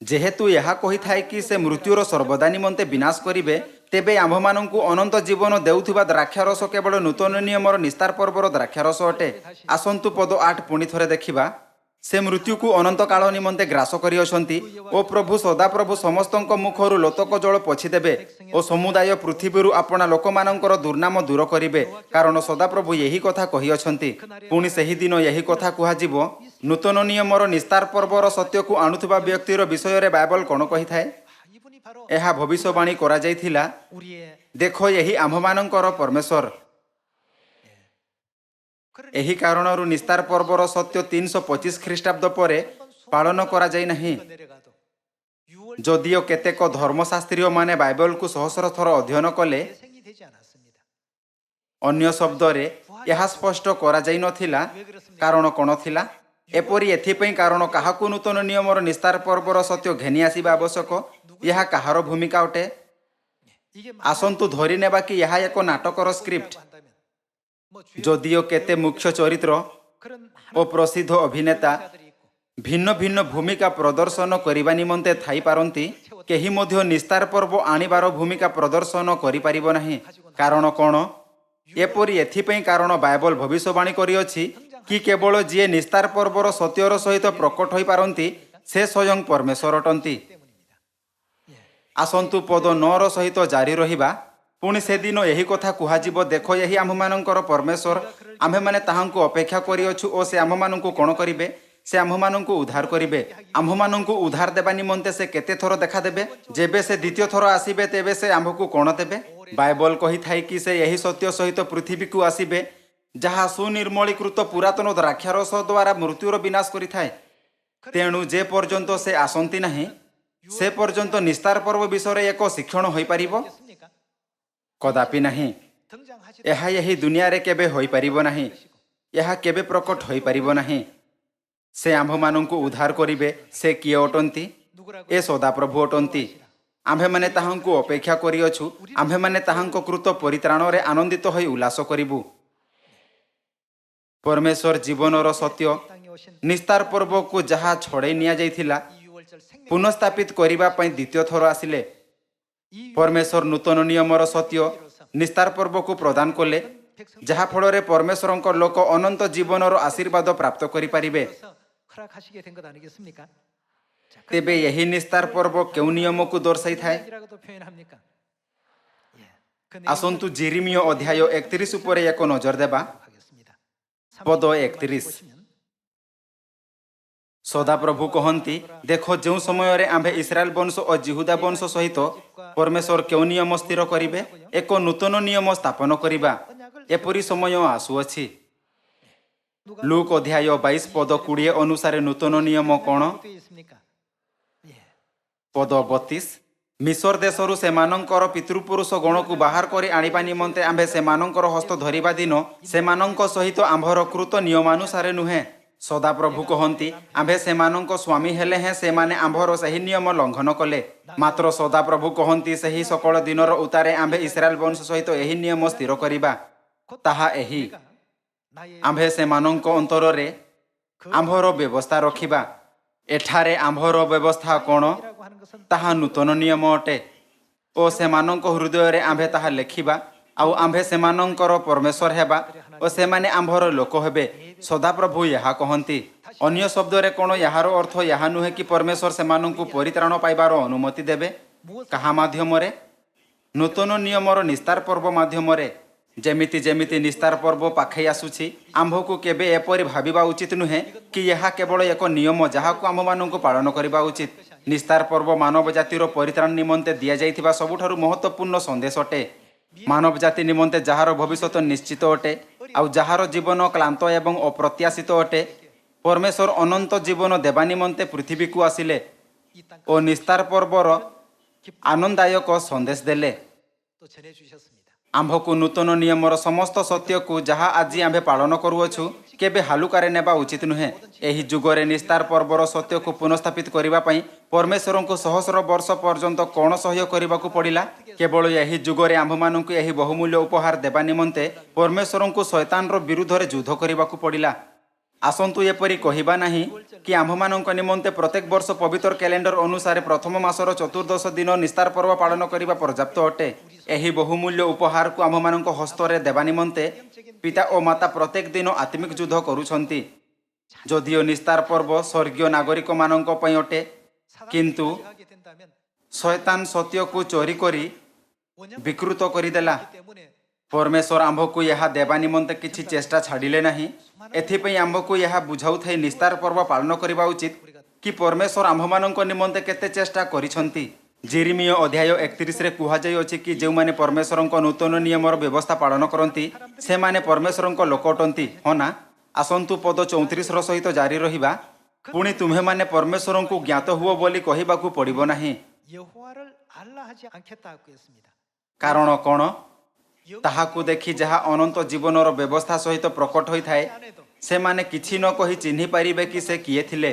ଯେହେତୁ ଏହା କହିଥାଏ କି ସେ ମୃତ୍ୟୁର ସର୍ବଦା ନିମନ୍ତେ ବିନାଶ କରିବେ, ତେବେ ଆମ୍ଭମାନଙ୍କୁ ଅନନ୍ତ ଜୀବନ ଦେଉଥିବା ଦ୍ରାକ୍ଷାରସ କେବଳ ନୂତନ ନିୟମର ନିସ୍ତାର ପର୍ବର ଦ୍ରାକ୍ଷାରସ ଅଟେ। ଆସନ୍ତୁ ପଦ 8 ପୁଣି ଥରେ ଦେଖିବା। ସେ ମୃତ୍ୟୁକୁ ଅନନ୍ତ କାଳ ନିମନ୍ତେ ଗ୍ରାସ କରିଅଛନ୍ତି ଓ ପ୍ରଭୁ ସଦାପ୍ରଭୁ ସମସ୍ତଙ୍କ ମୁଖରୁ ଲୋତକ ଜଳ ପୋଛିଦେବେ ଓ ସମୁଦାୟ ପୃଥିବୀରୁ ଆପଣା ଲୋକମାନଙ୍କର ଦୁର୍ନାମ ଦୂର କରିବେ, କାରଣ ସଦାପ୍ରଭୁ ଏହି କଥା କହିଅଛନ୍ତି। ପୁଣି ସେହି ଦିନ ଏହି କଥା କୁହାଯିବ। ନୂତନ ନିୟମର ନିସ୍ତାର ପର୍ବର ସତ୍ୟକୁ ଆଣୁଥିବା ବ୍ୟକ୍ତିର ବିଷୟରେ ବାଇବଲ କ'ଣ କହିଥାଏ? ଏହା ଭବିଷ୍ୟବାଣୀ କରାଯାଇଥିଲା, ଦେଖ ଏହି ଆମ୍ଭମାନଙ୍କର ପରମେଶ୍ୱର। ଏହି କାରଣରୁ ନିସ୍ତାର ପର୍ବର ସତ୍ୟ 325 ଖ୍ରୀଷ୍ଟାବ୍ଦ ପରେ ପାଳନ କରାଯାଇ ନାହିଁ। ଯଦିଓ କେତେକ ଧର୍ମଶାସ୍ତ୍ରୀୟମାନେ ବାଇବଲକୁ ସହସ୍ର ଥର ଅଧ୍ୟୟନ କଲେ, ଅନ୍ୟ ଶବ୍ଦରେ ଏହା ସ୍ପଷ୍ଟ କରାଯାଇନଥିଲା। କାରଣ କ'ଣ ଥିଲା? ଏପରି ଏଥିପାଇଁ କାରଣ କାହାକୁ ନୂତନ ନିୟମର ନିସ୍ତାର ପର୍ବର ସତ୍ୟ ଘେନି ଆସିବା ଆବଶ୍ୟକ? ଏହା କାହାର ଭୂମିକା ଅଟେ? ଆସନ୍ତୁ ଧରିନେବା କି ଏହା ଏକ ନାଟକର ସ୍କ୍ରିପ୍ଟ। ଯଦିଓ କେତେ ମୁଖ୍ୟ ଚରିତ୍ର ଓ ପ୍ରସିଦ୍ଧ ଅଭିନେତା ଭିନ୍ନ ଭିନ୍ନ ଭୂମିକା ପ୍ରଦର୍ଶନ କରିବା ନିମନ୍ତେ ଥାଇପାରନ୍ତି, କେହି ମଧ୍ୟ ନିସ୍ତାର ପର୍ବ ଆଣିବାର ଭୂମିକା ପ୍ରଦର୍ଶନ କରିପାରିବ ନାହିଁ। କାରଣ କ'ଣ? ଏପରି ଏଥିପାଇଁ କାରଣ ବାଇବଲ ଭବିଷ୍ୟବାଣୀ କରିଅଛି କି କେବଳ ଯିଏ ନିସ୍ତାର ପର୍ବର ସତ୍ୟର ସହିତ ପ୍ରକଟ ହୋଇପାରନ୍ତି ସେ ସ୍ୱୟଂ ପରମେଶ୍ୱର ଅଟନ୍ତି। ଆସନ୍ତୁ ପଦ 9ର ସହିତ ଜାରି ରହିବା। ପୁଣି ସେଦିନ ଏହି କଥା କୁହାଯିବ, ଦେଖ ଏହି ଆମ୍ଭମାନଙ୍କର ପରମେଶ୍ୱର, ଆମ୍ଭେମାନେ ତାହାଙ୍କୁ ଅପେକ୍ଷା କରିଅଛୁ ଓ ସେ ଆମ୍ଭମାନଙ୍କୁ କ'ଣ କରିବେ? ସେ ଆମ୍ଭମାନଙ୍କୁ ଉଦ୍ଧାର କରିବେ। ଆମ୍ଭମାନଙ୍କୁ ଉଦ୍ଧାର ଦେବା ନିମନ୍ତେ ସେ କେତେ ଥର ଦେଖାଦେବେ? ଯେବେ ସେ ଦ୍ୱିତୀୟ ଥର ଆସିବେ ତେବେ ସେ ଆମ୍ଭକୁ କ'ଣ ଦେବେ? ବାଇବଲ କହିଥାଏ କି ସେ ଏହି ସତ୍ୟ ସହିତ ପୃଥିବୀକୁ ଆସିବେ ଯାହା ସୁନିର୍ମଳୀକୃତ ପୁରାତନ ଦ୍ରାକ୍ଷାରସ ଦ୍ୱାରା ମୃତ୍ୟୁର ବିନାଶ କରିଥାଏ। ତେଣୁ ଯେ ପର୍ଯ୍ୟନ୍ତ ସେ ଆସନ୍ତି ନାହିଁ ସେ ପର୍ଯ୍ୟନ୍ତ ନିସ୍ତାର ପର୍ବ ବିଷୟରେ ଏକ ଶିକ୍ଷଣ ହୋଇପାରିବ? କଦାପି ନାହିଁ। ଏହା ଏହି ଦୁନିଆରେ କେବେ ହୋଇପାରିବ ନାହିଁ। ଏହା କେବେ ପ୍ରକଟ ହୋଇପାରିବ ନାହିଁ। ସେ ଆମ୍ଭମାନଙ୍କୁ ଉଦ୍ଧାର କରିବେ। ସେ କିଏ ଅଟନ୍ତି? ଏ ସଦାପ୍ରଭୁ ଅଟନ୍ତି। ଆମ୍ଭେମାନେ ତାହାଙ୍କୁ ଅପେକ୍ଷା କରିଅଛୁ। ଆମ୍ଭେମାନେ ତାହାଙ୍କ କୃତ ପରିତ୍ରାଣରେ ଆନନ୍ଦିତ ହୋଇ ଉଲ୍ଲାସ କରିବୁ। ପରମେଶ୍ୱର ଜୀବନର ସତ୍ୟ ନିସ୍ତାର ପର୍ବକୁ ଯାହା ଛଡ଼େଇ ନିଆଯାଇଥିଲା ପୁନଃସ୍ଥାପିତ କରିବା ପାଇଁ ଦ୍ୱିତୀୟ ଥର ଆସିଲେ। ପରମେଶ୍ୱର ନୂତନ ନିୟମର ସତ୍ୟ ନିସ୍ତାର ପର୍ବକୁ ପ୍ରଦାନ କଲେ, ଯାହାଫଳରେ ପରମେଶ୍ୱରଙ୍କ ଲୋକ ଅନନ୍ତ ଜୀବନର ଆଶୀର୍ବାଦ ପ୍ରାପ୍ତ କରିପାରିବେ। ତେବେ ଏହି ନିସ୍ତାର ପର୍ବ କେଉଁ ନିୟମକୁ ଦର୍ଶାଇଥାଏ? ଆସନ୍ତୁ ଯେରେମିୟ ଅଧ୍ୟାୟ 31 ଉପରେ ଏକ ନଜର ଦେବା। ପଦ 31। ସଦାପ୍ରଭୁ କହନ୍ତି, ଦେଖ, ଯେଉଁ ସମୟରେ ଆମ୍ଭେ ଇସ୍ରାଏଲ ବଂଶ ଓ ଜିହୁଦା ବଂଶ ସହିତ ପରମେଶ୍ୱର କେଉଁ ନିୟମ ସ୍ଥିର କରିବେ, ଏକ ନୂତନ ନିୟମ ସ୍ଥାପନ କରିବା, ଏପରି ସମୟ ଆସୁଅଛି। ଲୁକ୍ ଅଧ୍ୟାୟ 22 ପଦ 20 ଅନୁସାରେ ନୂତନ ନିୟମ କ'ଣ? ପଦ 32। ମିଶର ଦେଶରୁ ସେମାନଙ୍କର ପିତୃପୁରୁଷ ଗଣକୁ ବାହାର କରି ଆଣିବା ନିମନ୍ତେ ଆମ୍ଭେ ସେମାନଙ୍କର ହସ୍ତ ଧରିବା ଦିନ ସେମାନଙ୍କ ସହିତ ଆମ୍ଭର କୃତ ନିୟମାନୁସାରେ ନୁହେଁ। ସଦାପ୍ରଭୁ କହନ୍ତି, ଆମ୍ଭେ ସେମାନଙ୍କ ସ୍ୱାମୀ ହେଲେ ହେଁ ସେମାନେ ଆମ୍ଭର ସେହି ନିୟମ ଲଙ୍ଘନ କଲେ। ମାତ୍ର ସଦାପ୍ରଭୁ କହନ୍ତି, ସେହି ସକଳ ଦିନର ଉତ୍ତାରେ ଆମ୍ଭେ ଇସ୍ରାଏଲ ବଂଶ ସହିତ ଏହି ନିୟମ ସ୍ଥିର କରିବା। ତାହା ଏହି, ଆମ୍ଭେ ସେମାନଙ୍କ ଅନ୍ତରରେ ଆମ୍ଭର ବ୍ୟବସ୍ଥା ରଖିବା। ଏଠାରେ ଆମ୍ଭର ବ୍ୟବସ୍ଥା କ'ଣ? ତାହା ନୂତନ ନିୟମ ଅଟେ ଓ ସେମାନଙ୍କ ହୃଦୟରେ ଆମ୍ଭେ ତାହା ଲେଖିବା, ଆଉ ଆମ୍ଭେ ସେମାନଙ୍କର ପରମେଶ୍ୱର ହେବା ଓ ସେମାନେ ଆମ୍ଭର ଲୋକ ହେବେ। ସଦାପ୍ରଭୁ ଏହା କହନ୍ତି। ଅନ୍ୟ ଶବ୍ଦରେ କ'ଣ ଏହାର ଅର୍ଥ ଏହା ନୁହେଁ କି ପରମେଶ୍ୱର ସେମାନଙ୍କୁ ପରିତ୍ରାଣ ପାଇବାର ଅନୁମତି ଦେବେ? କାହା ମାଧ୍ୟମରେ? ନୂତନ ନିୟମର ନିସ୍ତାର ପର୍ବ ମାଧ୍ୟମରେ। ଯେମିତି ଯେମିତି ନିସ୍ତାର ପର୍ବ ପାଖେଇ ଆସୁଛି, ଆମ୍ଭକୁ କେବେ ଏପରି ଭାବିବା ଉଚିତ ନୁହେଁ କି ଏହା କେବଳ ଏକ ନିୟମ ଯାହାକୁ ଆମ୍ଭମାନଙ୍କୁ ପାଳନ କରିବା ଉଚିତ। ନିସ୍ତାର ପର୍ବ ମାନବ ଜାତିର ପରିତ୍ରାଣ ନିମନ୍ତେ ଦିଆଯାଇଥିବା ସବୁଠାରୁ ମହତ୍ତ୍ୱପୂର୍ଣ୍ଣ ସନ୍ଦେଶ ଅଟେ। ମାନବ ଜାତି ନିମନ୍ତେ ଯାହାର ଭବିଷ୍ୟତ ନିଶ୍ଚିତ ଅଟେ, ଆଉ ଯାହାର ଜୀବନ କ୍ଳାନ୍ତ ଏବଂ ଅପ୍ରତ୍ୟାଶିତ ଅଟେ, ପରମେଶ୍ୱର ଅନନ୍ତ ଜୀବନ ଦେବା ନିମନ୍ତେ ପୃଥିବୀକୁ ଆସିଲେ ଓ ନିସ୍ତାର ପର୍ବର ଆନନ୍ଦଦାୟକ ସନ୍ଦେଶ ଦେଲେ। ଆମ୍ଭକୁ ନୂତନ ନିୟମର ସମସ୍ତ ସତ୍ୟକୁ ଯାହା ଆଜି ଆମ୍ଭେ ପାଳନ କରୁଅଛୁ କେବେ ହାଲୁକାରେ ନେବା ଉଚିତ ନୁହେଁ। ଏହି ଯୁଗରେ ନିସ୍ତାର ପର୍ବର ସତ୍ୟକୁ ପୁନଃସ୍ଥାପିତ କରିବା ପାଇଁ ପରମେଶ୍ୱରଙ୍କୁ ସହସ୍ର ବର୍ଷ ପର୍ଯ୍ୟନ୍ତ କ'ଣ ସହ୍ୟ କରିବାକୁ ପଡ଼ିଲା? କେବଳ ଏହି ଯୁଗରେ ଆମ୍ଭମାନଙ୍କୁ ଏହି ବହୁମୂଲ୍ୟ ଉପହାର ଦେବା ନିମନ୍ତେ ପରମେଶ୍ୱରଙ୍କୁ ଶୈତାନର ବିରୁଦ୍ଧରେ ଯୁଦ୍ଧ କରିବାକୁ ପଡ଼ିଲା। ଆସନ୍ତୁ ଏପରି କହିବା ନାହିଁ କି ଆମ୍ଭମାନଙ୍କ ନିମନ୍ତେ ପ୍ରତ୍ୟେକ ବର୍ଷ ପବିତ୍ର କ୍ୟାଲେଣ୍ଡର ଅନୁସାରେ ପ୍ରଥମ ମାସର ଚତୁର୍ଦ୍ଦଶ ଦିନ ନିସ୍ତାର ପର୍ବ ପାଳନ କରିବା ପର୍ଯ୍ୟାପ୍ତ ଅଟେ। ଏହି ବହୁମୂଲ୍ୟ ଉପହାରକୁ ଆମ୍ଭମାନଙ୍କ ହସ୍ତରେ ଦେବା ନିମନ୍ତେ ପିତା ଓ ମାତା ପ୍ରତ୍ୟେକ ଦିନ ଆତ୍ମିକ ଯୁଦ୍ଧ କରୁଛନ୍ତି। ଯଦିଓ ନିସ୍ତାର ପର୍ବ ସ୍ୱର୍ଗୀୟ ନାଗରିକମାନଙ୍କ ପାଇଁ ଅଟେ, କିନ୍ତୁ ଶୈତାନ ସତ୍ୟକୁ ଚୋରି କରି ବିକୃତ କରିଦେଲା। ପରମେଶ୍ୱର ଆମ୍ଭକୁ ଏହା ଦେବା ନିମନ୍ତେ କିଛି ଚେଷ୍ଟା ଛାଡ଼ିଲେ ନାହିଁ। ଏଥିପାଇଁ ଆମ୍ଭକୁ ଏହା ବୁଝାଉଥାଇ ନିସ୍ତାର ପର୍ବ ପାଳନ କରିବା ଉଚିତ କି ପରମେଶ୍ୱର ଆମ୍ଭମାନଙ୍କ ନିମନ୍ତେ କେତେ ଚେଷ୍ଟା କରିଛନ୍ତି। ଯେରେମିୟ ଅଧ୍ୟାୟ 31ରେ କୁହାଯାଇଅଛି କି ଯେଉଁମାନେ ପରମେଶ୍ୱରଙ୍କ ନୂତନ ନିୟମର ବ୍ୟବସ୍ଥା ପାଳନ କରନ୍ତି ସେମାନେ ପରମେଶ୍ୱରଙ୍କ ଲୋକ ଅଟନ୍ତି। ହଁ ନା? ଆସନ୍ତୁ ପଦ 34ର ସହିତ ଜାରି ରହିବା। ପୁଣି ତୁମ୍ଭେମାନେ ପରମେଶ୍ୱରଙ୍କୁ ଜ୍ଞାତ ହୁଅ ବୋଲି କହିବାକୁ ପଡ଼ିବ ନାହିଁ। କାରଣ କ'ଣ? ତାହାକୁ ଦେଖି ଯାହା ଅନନ୍ତ ଜୀବନର ବ୍ୟବସ୍ଥା ସହିତ ପ୍ରକଟ ହୋଇଥାଏ, ସେମାନେ କିଛି ନ କହି ଚିହ୍ନି ପାରିବେ କି ସେ କିଏ ଥିଲେ।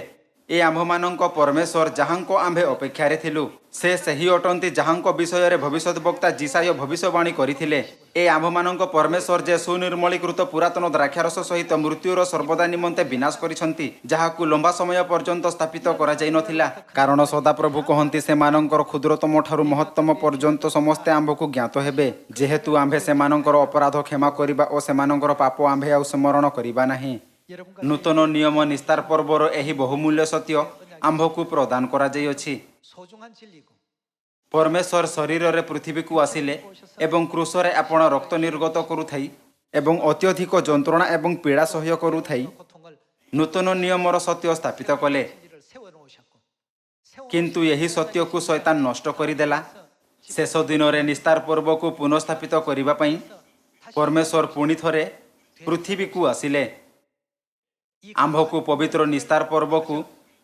ଏ ଆମ୍ଭମାନଙ୍କ ପରମେଶ୍ୱର ଯାହାଙ୍କ ଆମ୍ଭେ ଅପେକ୍ଷାରେ ଥିଲୁ, ସେ ସେହି ଅଟନ୍ତି ଯାହାଙ୍କ ବିଷୟରେ ଭବିଷ୍ୟତ ବକ୍ତା ଯିଶାୟ ଭବିଷ୍ୟବାଣୀ କରିଥିଲେ। ଏ ଆମ୍ଭମାନଙ୍କ ପରମେଶ୍ୱର ଯେ ସୁନିର୍ମଳୀକୃତ ପୁରାତନ ଦ୍ରାକ୍ଷାରସ ସହିତ ମୃତ୍ୟୁର ସର୍ବଦା ନିମନ୍ତେ ବିନାଶ କରିଛନ୍ତି, ଯାହାକୁ ଲମ୍ବା ସମୟ ପର୍ଯ୍ୟନ୍ତ ସ୍ଥାପିତ କରାଯାଇନଥିଲା। କାରଣ ସଦାପ୍ରଭୁ କହନ୍ତି, ସେମାନଙ୍କର କ୍ଷୁଦ୍ରତମ ଠାରୁ ମହତ୍ତମ ପର୍ଯ୍ୟନ୍ତ ସମସ୍ତେ ଆମ୍ଭକୁ ଜ୍ଞାତ ହେବେ, ଯେହେତୁ ଆମ୍ଭେ ସେମାନଙ୍କର ଅପରାଧ କ୍ଷମା କରିବା ଓ ସେମାନଙ୍କର ପାପ ଆମ୍ଭେ ଆଉ ସ୍ମରଣ କରିବା ନାହିଁ। ନୂତନ ନିୟମ ନିସ୍ତାର ପର୍ବର ଏହି ବହୁମୂଲ୍ୟ ସତ୍ୟ ଆମ୍ଭକୁ ପ୍ରଦାନ କରାଯାଇଅଛି। ପରମେଶ୍ୱର ଶରୀରରେ ପୃଥିବୀକୁ ଆସିଲେ ଏବଂ କ୍ରୁଶରେ ଆପଣ ରକ୍ତ ନିର୍ଗତ କରୁଥାଇ ଏବଂ ଅତ୍ୟଧିକ ଯନ୍ତ୍ରଣା ଏବଂ ପୀଡ଼ା ସହ୍ୟ କରୁଥାଇ ନୂତନ ନିୟମର ସତ୍ୟ ସ୍ଥାପିତ କଲେ। କିନ୍ତୁ ଏହି ସତ୍ୟକୁ ଶୈତାନ ନଷ୍ଟ କରିଦେଲା। ଶେଷ ଦିନରେ ନିସ୍ତାର ପର୍ବକୁ ପୁନଃସ୍ଥାପିତ କରିବା ପାଇଁ ପରମେଶ୍ୱର ପୁଣି ଥରେ ପୃଥିବୀକୁ ଆସିଲେ। ଆମ୍ଭକୁ ପବିତ୍ର ନିସ୍ତାର ପର୍ବକୁ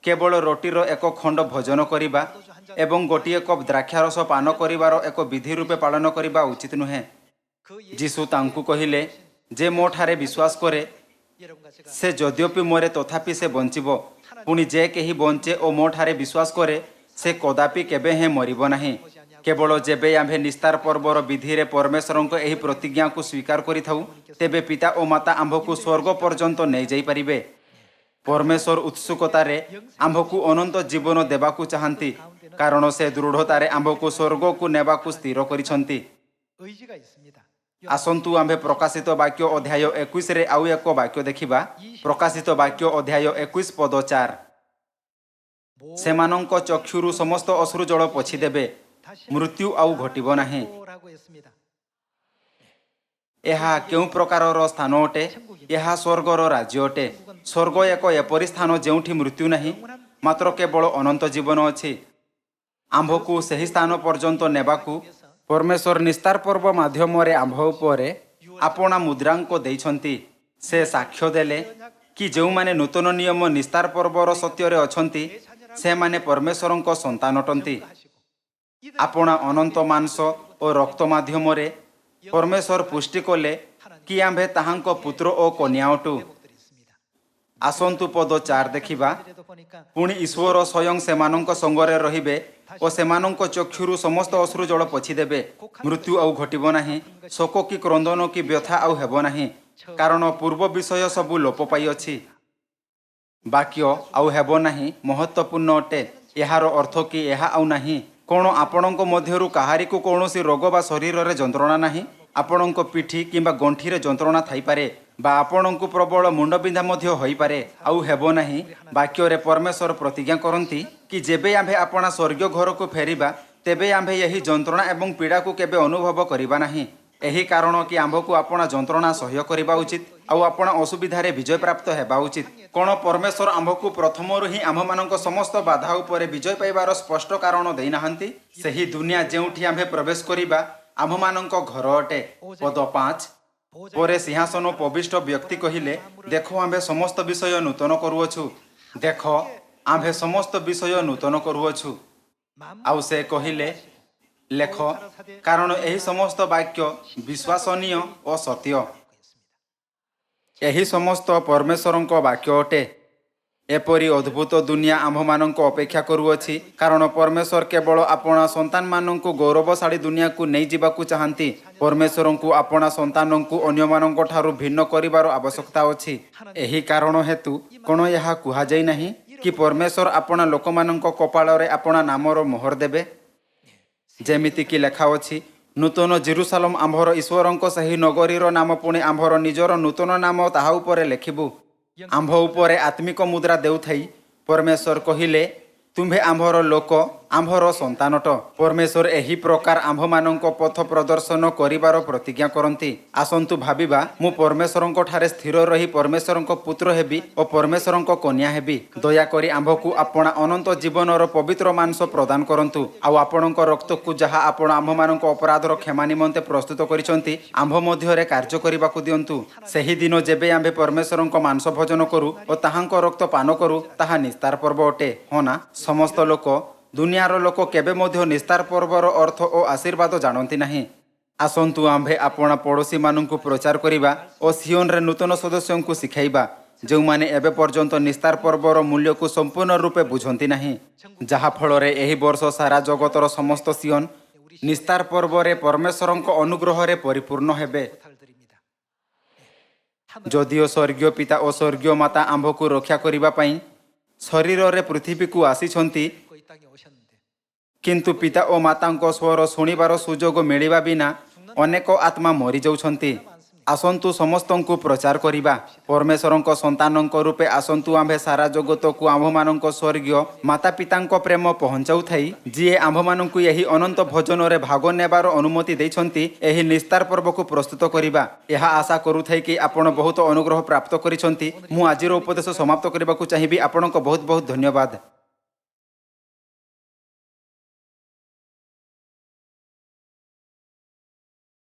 କେବଳ ରୁଟିର ଏକ ଖଣ୍ଡ ଭୋଜନ କରିବା ଏବଂ ଗୋଟିଏ କପ୍ ଦ୍ରାକ୍ଷାରସ ପାନ କରିବାର ଏକ ବିଧି ରୂପେ ପାଳନ କରିବା ଉଚିତ ନୁହେଁ। ଯୀଶୁ ତାଙ୍କୁ କହିଲେ, ଯେ ମୋ ଠାରେ ବିଶ୍ୱାସ କରେ ସେ ଯଦ୍ୟପି ମରେ ତଥାପି ସେ ବଞ୍ଚିବ। ପୁଣି ଯେ କେହି ବଞ୍ଚେ ଓ ମୋ ଠାରେ ବିଶ୍ୱାସ କରେ ସେ କଦାପି କେବେ ହେଁ ମରିବ ନାହିଁ। କେବଳ ଯେବେ ଆମ୍ଭେ ନିସ୍ତାର ପର୍ବର ବିଧିରେ ପରମେଶ୍ୱରଙ୍କ ଏହି ପ୍ରତିଜ୍ଞାକୁ ସ୍ୱୀକାର କରିଥାଉ, ତେବେ ପିତା ଓ ମାତା ଆମ୍ଭକୁ ସ୍ୱର୍ଗ ପର୍ଯ୍ୟନ୍ତ ନେଇଯାଇପାରିବେ। परमेश्वर उत्सुकतारे आम्भकु अनंत जीवन देबाकु चाहंती कारण से दृढ़तारे आम्भकु स्वर्ग को नेबाकु स्थिर करिसंती। 의지가 있습니다. आसंतु आम्भे प्रकाशित वाक्य अध्याय 21 रे आउ एक वाक्य देखिबा। प्रकाशित वाक्य अध्याय 21 पद 4 सेमानंक चक्षुरु समस्त अश्रु जल पोछि देबे मृत्यु आउ घटिबो नाही। 라고 했습니다. ଏହା କେଉଁ ପ୍ରକାରର ସ୍ଥାନ ଅଟେ? ଏହା ସ୍ୱର୍ଗର ରାଜ୍ୟ ଅଟେ। ସ୍ୱର୍ଗ ଏକ ଏପରି ସ୍ଥାନ ଯେଉଁଠି ମୃତ୍ୟୁ ନାହିଁ ମାତ୍ର କେବଳ ଅନନ୍ତ ଜୀବନ ଅଛି। ଆମ୍ଭକୁ ସେହି ସ୍ଥାନ ପର୍ଯ୍ୟନ୍ତ ନେବାକୁ परमेश्वर निस्तार पर्व माध्यमरे आम्भ उपरे आपणा मुद्रांक देइछंती। से साक्ष्य देले कि जो माने नूतन नियम निस्तार पर्वर सत्यरे अछंती से माने परमेश्वरंक संतान अटंती। आपणा अनंत मांस और रक्त माध्यमरे परमेश्वर पुष्टि कले कि आम्भे ताहांक पुत्र और कन्या अटु। आसंतु पद 4 देखिबा। पुणी ईश्वर स्वयं सेमानंक संगरे रहिबे और सेमानंक चक्षुरु समस्त अश्रु जल पोछि देबे मृत्यु आउ घटिबो नाही। शोक कि क्रंदन कि व्यथा आउ हेबो नाही कारण पूर्व विषय सबु लोप पाई अछि। वाक्य आउ हेबो नाही महत्वपूर्ण अटे। एहार अर्थ कि एहा आउ नाही। कोन आपणंक मध्यरु काहारिकु कोनोसी रोग बा शरीर रे जंत्रणा नाही? आपणंक पिठी किंबा गंठी रे जंत्रणा थाई पारे बा आपणंकु प्रबल मुंडबिंधा मध्य होई पारे आउ हेबो नाही। वाक्य रे परमेश्वर प्रतिज्ञा करंती कि जेबे आम्भे आपणा स्वर्गीय घर को फेरिबा तेबे आम्भे यही जंत्रणा एवं पीड़ा को केबे अनुभव करिबा नाही। एही कारण कि आम्भकु आपणा जंत्रणा सह्य करिबा उचित आउ आपणा असुविधा रे विजय प्राप्त हेबा उचित। कोन परमेश्वर आम्भकु प्रथमरु ही आम्भमानंक समस्त बाधा उपरे विजय पाइबार स्पष्ट कारण देई नाहंती? सेही दुनिया जेउठी आम्भे प्रवेश करिबा आम्भमानंक घर अटे। पद 5 परे सिंहासन उपविष्ट व्यक्ति कहिले देखो आम्भे समस्त विषय नूतन करूअछु। देखो आम्भे समस्त विषय नूतन करूअछु। आउ से कहिले लेख कारण एही समस्त वाक्य विश्वसनीय और सत्य। एही समस्त परमेश्वरंक वाक्य अटे। एपरी अद्भुत दुनिया आम्भमानंक अपेक्षा करूअछि कारण परमेश्वर केवल आपणा संतान मानंकु गौरवशाली दुनिया को नहीं जिबाकु चाहंती। परमेश्वरंकु आपणा संतानंकु अन्यमानंक ठारु भिन्न करिवार आवश्यकता अछि। एही कारण हेतु कोन यहा कुहा जाई नाही कि परमेश्वर आपणा लोकमानंक कपाଳରେ आपणा नामर मोहर देबे? जेमिति कि लेखा अछि नूतन जेरुसालेम आम्भर ईश्वरंक सही नगरीर नाम पुणी आम्भर निजर नूतन नाम ताहा उपरे लेखिबु। आम्भ उपरे आत्मिक मुद्रा देउथाई परमेश्वर कहिले तुम्भे आम्भर लोक आम्भर संतानट। परमेश्वर एही प्रकार आम्भमानंक पथ प्रदर्शन करिवार प्रतिज्ञा करंती। आसंतु भाबिबा मु परमेश्वरंक ठारे स्थिर रही परमेश्वरंक पुत्र हेबी और परमेश्वरंक कन्या हेबी। दया करी आम्भकु आपणा अनंत जीवनर पवित्र मांस प्रदान करंतु आउ आपणंक रक्त को जहा आपण आम्भमानंक अपराधर क्षमा निमंते प्रस्तुत करिसंती आम्भ मध्यरे कार्य करिबाकु दियंतु। सेही दिन जेबे आम्भे परमेश्वरंक मांस भोजन करू और ताहांक रक्त पान करू ताहा निस्तार पर्व अटे। होना समस्त लोक दुनियार लोक केबे मध्य निस्तार पर्वर अर्थ और आशीर्वाद जानती नहीं। आसंतु आम्भे आपणा पड़ोशी मानंकु प्रचार करिबा और सियोन रे नूतन सदस्यंकु सिखाइबा जो माने एबे पर्यंत निस्तार पर्वर मूल्य को संपूर्ण रूपे बुझंती नहीं। जहा फल रे एही वर्ष सारा जगतर समस्त सियोन निस्तार पर्व रे परमेश्वरंक अनुग्रह रे परिपूर्ण हेबे। जदिओ स्वर्गीय पिता और स्वर्गीय माता आम्भकु रक्षा करिबा पई शरीर रे पृथ्वी को आसीछंती किंतु पिता और माता स्वर शुणिबार सुजोग मिलिबा बिना अनेक आत्मा मरी जाउछंती। आसंतु समस्तंकु प्रचार करिबा परमेश्वरंक संतानंक रूपे आसंतु आम्भे सारा जगत को आम्भमानंक स्वर्गीय माता पितांक प्रेम पहुंचाउ थाई जिए आम्भमानंकु यही अनंत भोजन रे भाग नेबार अनुमति दैछंती एही निस्तार पर्व को प्रस्तुत करिबा। एहा आशा करू थाई कि आपण बहुत अनुग्रह प्राप्त करिसंती। मु आजिर उपदेश समाप्त करबाकू चाहिबी। आपणक बहुत बहुत धन्यवाद।